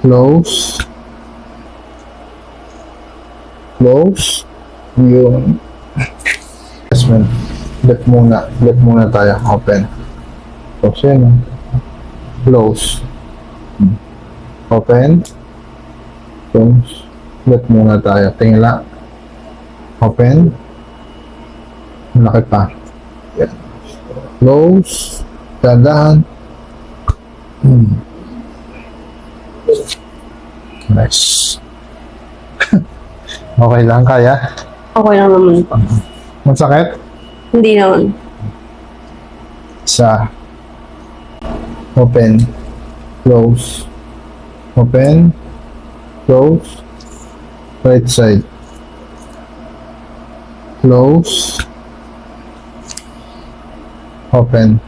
Close. Close. Yung adjustment. Left muna tayo. Open. Close yan. Close. Open. Close. Left muna tayo. Tingla. Open. Malaki pa. Yan. Close. Dahan. Nice. Okay lang, kaya? Okay lang naman po. Masakit? Hindi naman. Isa. Open. Close. Open. Close. Right side. Close. Open.